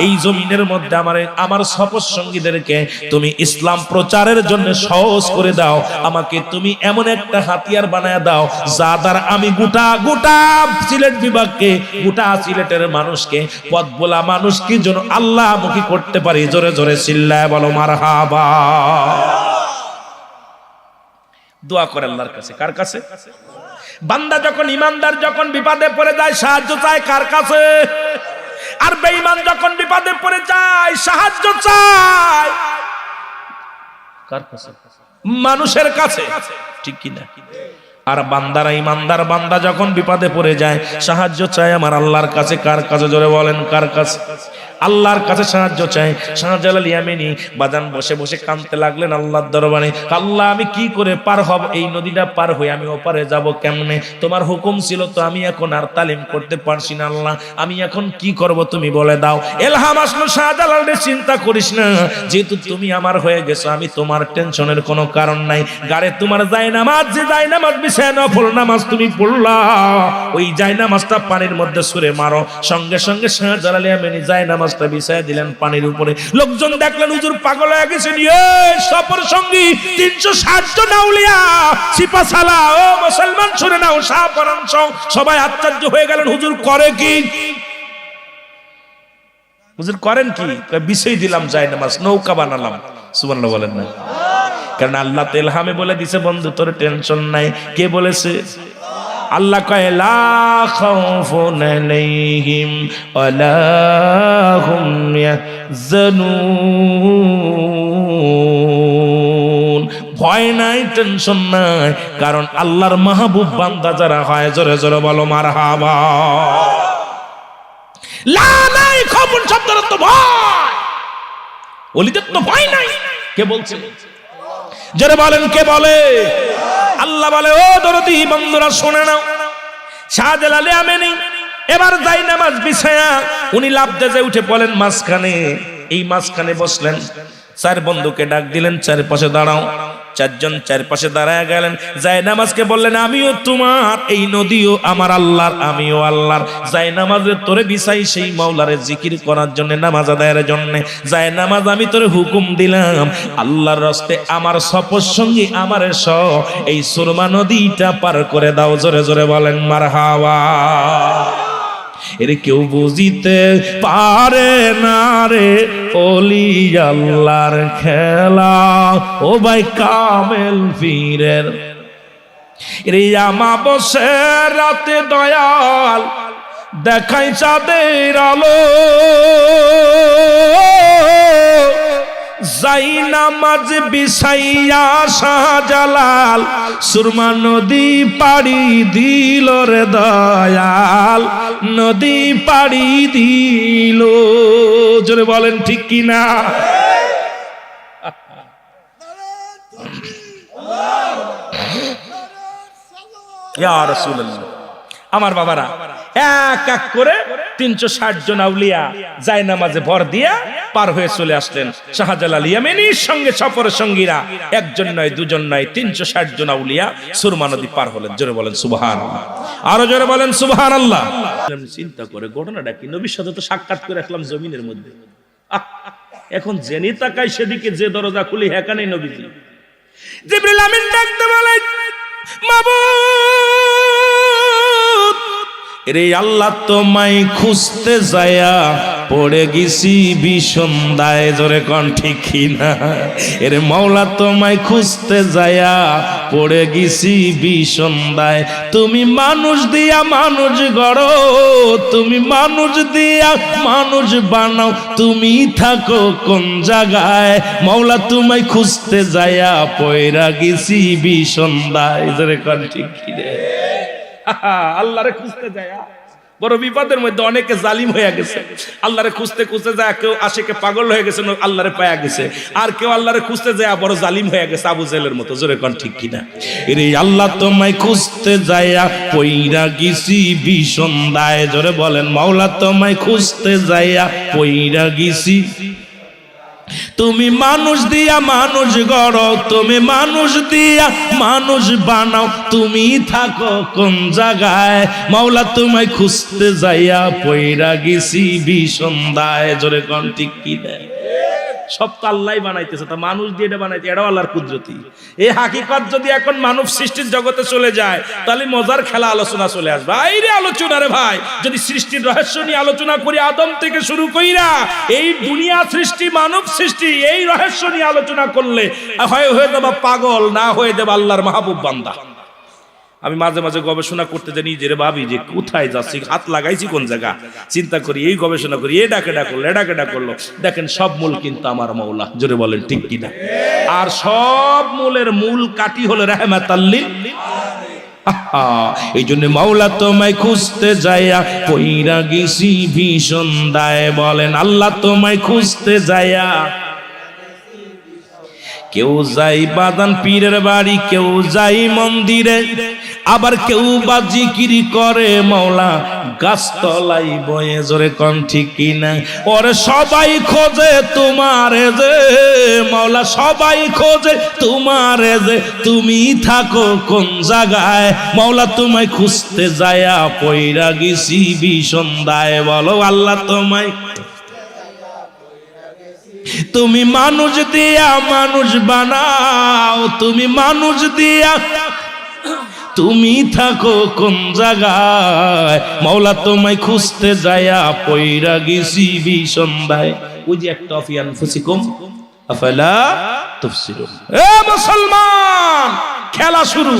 [SPEAKER 1] এই জমিনের মধ্যে আমারে, আমার সফর সঙ্গীদেরকে তুমি ইসলাম প্রচারের জন্য সহজ করে দাও। আমাকে তুমি এমন একটা হাতিয়ার বানায় দাও, যা দ্বারা আমি গোটা সিলেট বিভাগকে, গোটা সিলেটের মানুষকে, পথ বলা মানুষকে যেন আল্লাহ মুখী করতে পারি। জোরে জোরে চিল্লায় বলো মারহাবা। দোয়া করে আল্লাহর কাছে। কার কাছে? বান্দা যখন, ইমানদার যখন বিপদে পড়ে যায়, সাহায্য চায় কার কাছে? আর বেঈমান যখন বিপদে পড়ে যায়, সাহায্য চায় কার কাছে? মানুষের কাছে, ঠিক কি না? আর বান্দারা, ইমানদার বান্দা যখন বিপদে পড়ে যায়, সাহায্য চায় আমার আল্লাহর কাছে। কার কাছে? জোরে বলেন, কার কাছে? আল্লাহর কাছে সাহায্য চাই। শাহজালাল ইয়ামানি বাজান বসে বসে কাঁদতে লাগলেন আল্লাহর দরবারে, আল্লাহ আমি কি করে পার হব? এই নদীটা পার হয়ে আমি ওপারে যাব কেমনে? তোমার হুকুম ছিল তো, আমি এখন আর তালিম করতে পারছি না আল্লাহ, আমি এখন কি করব তুমি বলে দাও। এলহাম আসলো, শাহজালাল রে চিন্তা করিস না, যেহেতু তুমি আমার হয়ে গেছো, আমি তোমার টেনশনের কোনো কারণ নাই। গাড়ে তোমার জায়নামাজ, যে জায়নামাজ বিছায় নফল নামাজ তুমি পড়লা, ওই জায়নামাজটা পানির মধ্যে ছুঁড়ে মারো। সঙ্গে সঙ্গে শাহজালাল ইয়ামানি জায়নামাজ বিছায় দিলেন পানির উপরে। লোকজন দেখলেন হুজুর পাগল হয়ে গেছেন। সফর সঙ্গী 360 জন আউলিয়া সিপাসালা, ও মুসলমান শুনে নাও, শাহপরাংশ সবাই আশ্চর্য হয়ে গেলেন, হুজুর করে কি? হুজুর করেন কি? বিছাই দিলাম জায়নামাজ, নৌকা বানালাম। সুবহানাল্লাহ বলেন না? কারণ আল্লাহ তো ইলহামে বলে দিছে, বন্ধু তোর টেনশন নাই। কে বলেছে? আল্লাহ কয় লা খাউফুন আলাইহিম ওয়ালা হুম ইয়াহজানুন, ভয় নাই, টেনশন নাই, কারণ আল্লাহর মাহবুব বান্দা যারা হয়, জোরে জোরে বলো মারহাবা। লা নাই, খাউফুন শব্দের অর্থ ভয়, ওলিদের তো ভয় নাই। কে বলছে? জোরে বলেন, কে বলে? আল্লাহ বলে, ও দরদি বন্ধুরা শুনে নাও, শাহজালাল ইয়ামানি এবার জায়নামাজ বিছায়া উনি লাফ দিয়ে উঠে পড়লেন মাঝখানে। এই মাঝখানে বসলেন, 4 বন্ধুকে ডাক দিলেন, চারপাশে দাঁড়াও। চারজন চারপাশে দাঁড়ায় গেলেন, জায়নামাজকে বললেন আমিও তোমার, এই নদীও আমার আল্লাহর, আমিও আল্লাহর। জায়নামাজে তোরে বিছাই সেই মাওলারে জিকির করার জন্য, নামাজ আদায়ের জন্য। জায়নামাজ আমি তোরে হুকুম দিলাম, আল্লাহর রাস্তে আমার সফর সঙ্গী আমারে সহ এই সুরমা নদীটা পার করে দাও। জোরে জোরে বলেন মারহাবা। এর কেউ বুঝিতে পারে না রে ওলি আল্লাহর খেলা, ও ভাই কামেল পীরের। রে আমাবস্যা রাতে দয়াল দেখাই চাঁদের আলো, জায়নামাজ বিছাইয়া শাহজালাল সুরমা নদী পাড়ি দিল রে দয়াল, নদী পাড়ি দিল। জোরে বলেন ঠিক কিনা? ইয়া রাসূলুল্লাহ। আমার বাবারা, এক এক করে 360 জন আউলিয়া জায়নামাজে ভর দিয়া পার হয়ে চলে আসলেন। শাহজালাল ইয়ামানির সঙ্গে সফরের সঙ্গীরা একজন নয়, দুজন নয়, 360 জন আউলিয়া সুরমা নদী পার হলেন। জোরে বলেন সুবহানাল্লাহ, আরো জোরে বলেন সুবহানাল্লাহ। চিন্তা করে ঘটনাটা কি, নবীর সাথে তো সাক্ষাৎ করে রাখলাম জমিনের মধ্যে, এখন জেনে তাকাই সেদিকে যে দরজা খুলি হেখানেই নবীজি। জিবরিল আমিন ডাকতে বলে মাবুদ রে আল্লাহ তোমায় খুঁজতে যায়া পড়ে গেছি বিষন্দায়। জোরে কোন ঠিক কিনা? এর মাওলা তোমায় খুঁজতে যায়া পড়ে গেছি বিষন্দায়। তুমি মানুষ দিয়া মানুষ গড়ো, তুমি মানুষ দিয়া মানুষ বানাও, তুমি থাকো কোন জায়গায়? মাওলা তোমায় খুঁজতে যায়া পড়ে গেছি বিষন্দায়। জোরে কোন ঠিক কিনা? আল্লাহরে খুঁজতে যায় বড় বিপদের মধ্যে। অনেকে জালিম হয়ে গেছে, আল্লাহরে খুঁজতে খুঁজতে যায় কেউ আশিকে পাগল হয়ে গেছে, আল্লাহরে পায়া গেছে। আর কেউ আল্লাহরে খুঁজতে যায় বড় জালিম হয়ে গেছে, আবু জেলের মতো। জোরে কোন ঠিক কিনা? এরে আল্লাহ তোমায় খুঁজতে যায়া পইরা গেছি বিষন্দায়। জোরে বলেন মাওলা তোমায় খুঁজতে যায়া পইরা গেছি। তুমি মানুষ দিয়া মানুষ গড়ো, তুমি মানুষ দিয়া মানুষ বানাও, তুমি থাকো কোন জায়গায়? মাওলা তোমায় খুঁজতে যাইয়া পইরা গেছি বিষন্দায়। জোরে কোন ঠিক কিনা? সব তো আল্লাহই বানাইতেছে, তা মানুষ দিয়ে এটা বানাইতে, এটাও আল্লাহর কুদরতি। এই হাকিকত যদি এখন মানব সৃষ্টির জগতে চলে যায়, তাহলে মজার খেলা আলোচনা চলে আসবে। আইরে আলোচনা রে ভাই, যদি সৃষ্টির রহস্য নিয়ে আলোচনা করি আদম থেকে শুরু কইরা এই দুনিয়া সৃষ্টি, মানব সৃষ্টি, এই রহস্য নিয়ে আলোচনা করলে হয়ে যাবে পাগল, না হয়ে যাবে আল্লাহর মাহবুব বান্দা। আমি মাঝে মাঝে গবেষণা করতে জানি, যে ভাবি যে কোথায় যাচ্ছি, হাত লাগাইছি কোন জায়গা, চিন্তা করি, এই গবেষণা করি, এ ডাকে ডাকলো, এ ডাকে ডাকলো। দেখেন সব মূল কিন্তু আমার মাওলা। জোরে বলেন ঠিক কিনা? আর সব মূলের মূল কাটি হলো রাহমাতাল লিল আলামিন। এই জন্য মাওলা তোমায় খুঁজতে যায়া পইরা গেছি বিষন্দায়। বলেন আল্লাহ তোমায় খুঁজতে যায়া। কেউ যাই বাদান পীরের বাড়ি, কেউ যাই মন্দিরে, আবার কেউ বা জিকির করে মাওলা গাছতলাই বয়ে। জোরে কোন ঠিক কিনা? ওরে সবাই খোঁজে তোমারে যে মাওলা, সবাই খোঁজে তোমারে যে, তুমি থাকো কোন জায়গায়? মাওলা তোমায় খুঁজতে যায়া পইরা গেছি বিষন্দায়। বলো আল্লাহ তোমায়। তুমি মানুষ দিয়া মানুষ বানাও, তুমি মানুষ দিয়া তুমি থাকো কোন জায়গায়? মাওলা তোমায় খুঁজতে যায়া পইরা গেছি বিষন্দায়। ওই যে একটা আফিয়ান ফুসিকুম আফালা তুবসিরুন। এ মুসলমান, খেলা শুরু।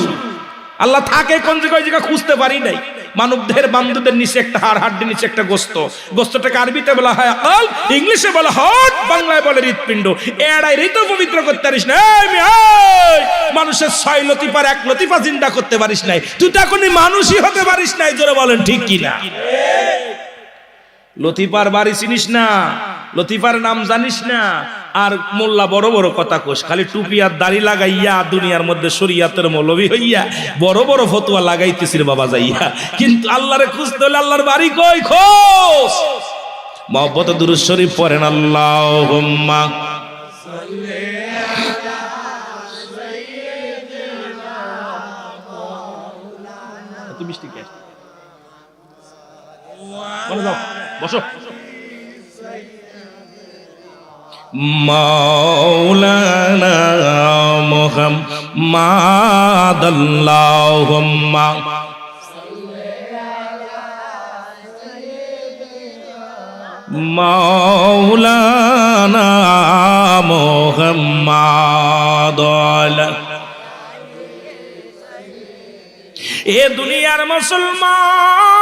[SPEAKER 1] আল্লাহ থাকে কোন জায়গায়, জায়গা খুঁজতে পারি নাই। মানবদের বান্ধবদের নিচে একটা হাড়, হাড়ের নিচে একটা গোস্ত, গোস্তটাকে আরবিতে বলা হয় আকল, ইংলিশে বলা হার্ট, বাংলায় বলে হৃৎপিণ্ড। এড়াই হৃত পবিত্র করতে পারিস না। মানুষের 6 লতিফার 1 লতিফা চিন্তা করতে পারিস নাই, তুই তো এখনই মানুষই হতে পারিস নাই। জোরে বলেন ঠিক কিনা? লতিফার বাড়ি চিনিস না, লতিফার নাম জানিস না, আর মোল্লা বড় বড় কথা কোষ, খালি টুপি আর দাড়ি লাগাইয়া দুনিয়ার মধ্যে শরিয়াতের মৌলবী হইয়া বড় বড় ফতোয়া লাগাইতেছিস বাবা যাইয়া। কিন্তু আল্লাহরে খুঁজতে হলে আল্লাহর বাড়ি কই খোঁজ। মহব্বত দুরূদ শরীফ পড়েন। আল্লাহুম্মা সাল্লি আলা একটু মিষ্টি খেয়ে আসি। বলো যাও, বসো। মাওলানা মুহাম্মাদ আল্লাহুম্মা মাওলানা মুহাম্মাদ। এ দুনিয়ার মুসলমান